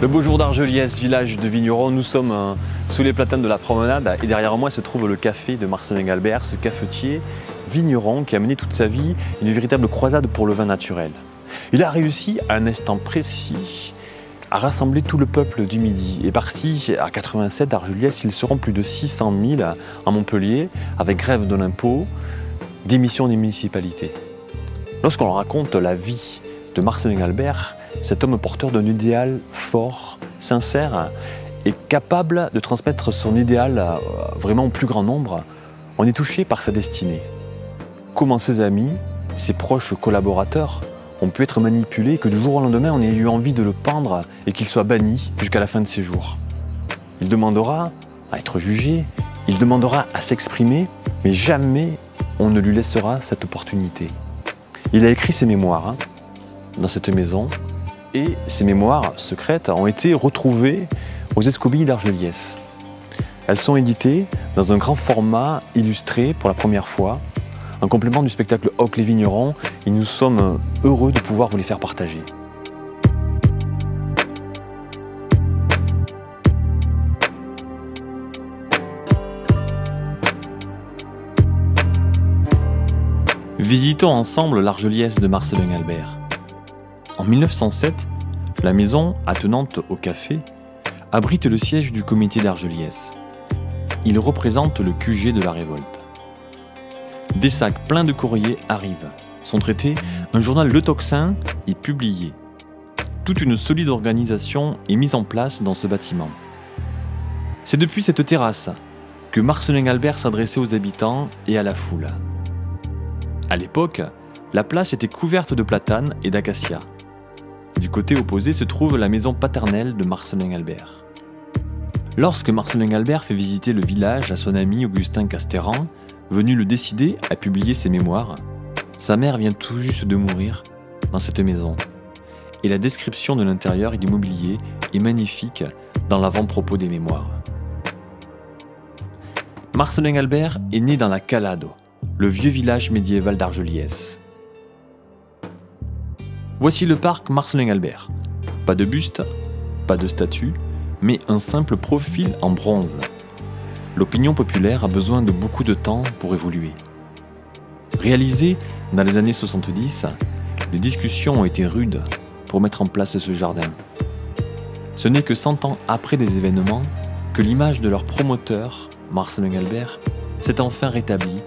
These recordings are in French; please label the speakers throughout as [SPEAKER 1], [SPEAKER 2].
[SPEAKER 1] Le beau jour d'Argelliès, village de vignerons, nous sommes sous les platanes de la promenade et derrière moi se trouve le café de Marcelin Galbert, ce cafetier vigneron qui a mené toute sa vie une véritable croisade pour le vin naturel. Il a réussi à un instant précis à rassembler tout le peuple du Midi. Et parti à 87 d'Argelliès, ils seront plus de 600 000 à Montpellier avec grève de l'impôt, démission des municipalités. Lorsqu'on raconte la vie de Marcelin Galbert, cet homme porteur d'un idéal fort, sincère et capable de transmettre son idéal vraiment au plus grand nombre, on est touché par sa destinée. Comment ses amis, ses proches collaborateurs ont pu être manipulés et que du jour au lendemain on ait eu envie de le pendre et qu'il soit banni jusqu'à la fin de ses jours. Il demandera à être jugé, il demandera à s'exprimer, mais jamais on ne lui laissera cette opportunité. Il a écrit ses mémoires dans cette maison et ces mémoires secrètes ont été retrouvées aux Escobilles d'Argelliès. Elles sont éditées dans un grand format illustré pour la première fois, en complément du spectacle Hoc les vignerons, et nous sommes heureux de pouvoir vous les faire partager. Visitons ensemble l'Argelliès de Marcelin Galbert. En 1907, la maison, attenante au café, abrite le siège du comité d'Argelliès. Il représente le QG de la révolte. Des sacs pleins de courriers arrivent. Sont traités, un journal Le Tocsin est publié. Toute une solide organisation est mise en place dans ce bâtiment. C'est depuis cette terrasse que Marcelin Galbert s'adressait aux habitants et à la foule. À l'époque, la place était couverte de platanes et d'acacias. Du côté opposé se trouve la maison paternelle de Marcelin Galbert. Lorsque Marcelin Galbert fait visiter le village à son ami Augustin Casteran, venu le décider à publier ses mémoires, sa mère vient tout juste de mourir dans cette maison. Et la description de l'intérieur et du mobilier est magnifique dans l'avant-propos des mémoires. Marcelin Galbert est né dans la Calado, le vieux village médiéval d'Argelliès. Voici le parc Marcelin Galbert. Pas de buste, pas de statue, mais un simple profil en bronze. L'opinion populaire a besoin de beaucoup de temps pour évoluer. Réalisé dans les années 70, les discussions ont été rudes pour mettre en place ce jardin. Ce n'est que 100 ans après les événements que l'image de leur promoteur, Marcelin Galbert, s'est enfin rétablie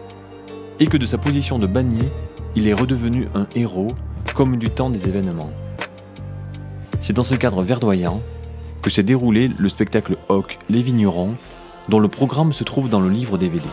[SPEAKER 1] et que de sa position de banni, il est redevenu un héros comme du temps des événements. C'est dans ce cadre verdoyant que s'est déroulé le spectacle Hoc les vignerons, dont le programme se trouve dans le livre DVD.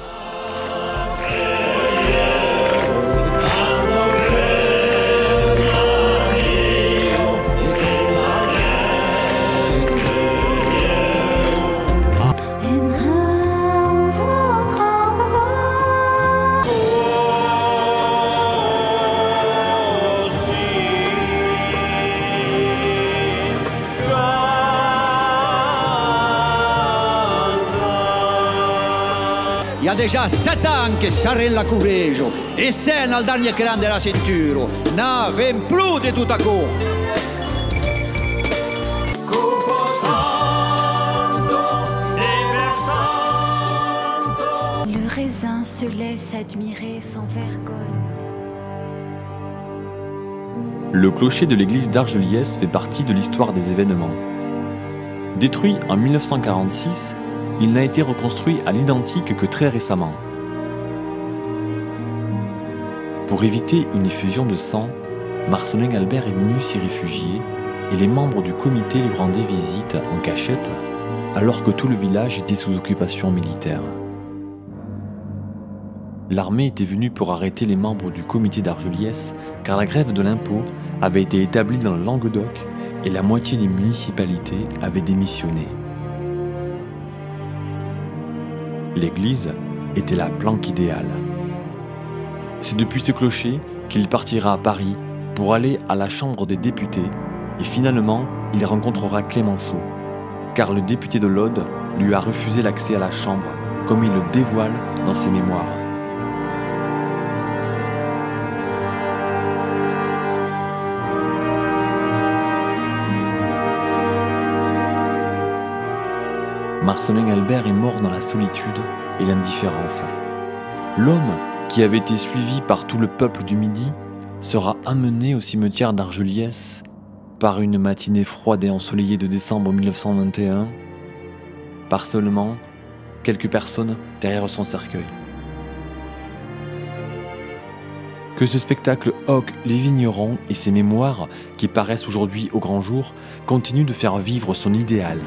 [SPEAKER 2] Il y a déjà 7 ans che Sarella Cureggio e sei nel dernier cran della cintura. N'avem plus de tout à coup.
[SPEAKER 3] Le raisin se laisse admirer sans vergogne.
[SPEAKER 1] Le clocher de l'église d'Argelliès fait partie de l'histoire des événements. Détruit en 1946, il n'a été reconstruit à l'identique que très récemment. Pour éviter une effusion de sang, Marcelin Galbert est venu s'y réfugier et les membres du comité lui rendaient visite en cachette alors que tout le village était sous occupation militaire. L'armée était venue pour arrêter les membres du comité d'Argelliès car la grève de l'impôt avait été établie dans le Languedoc et la moitié des municipalités avaient démissionné. L'église était la planque idéale. C'est depuis ce clocher qu'il partira à Paris pour aller à la Chambre des députés et finalement il rencontrera Clémenceau, car le député de l'Aude lui a refusé l'accès à la Chambre, comme il le dévoile dans ses mémoires. Marcellin Albert est mort dans la solitude et l'indifférence. L'homme, qui avait été suivi par tout le peuple du Midi, sera amené au cimetière d'Argelliès par une matinée froide et ensoleillée de décembre 1921, par seulement quelques personnes derrière son cercueil. Que ce spectacle Hoc les vignerons et ses mémoires, qui paraissent aujourd'hui au grand jour, continuent de faire vivre son idéal.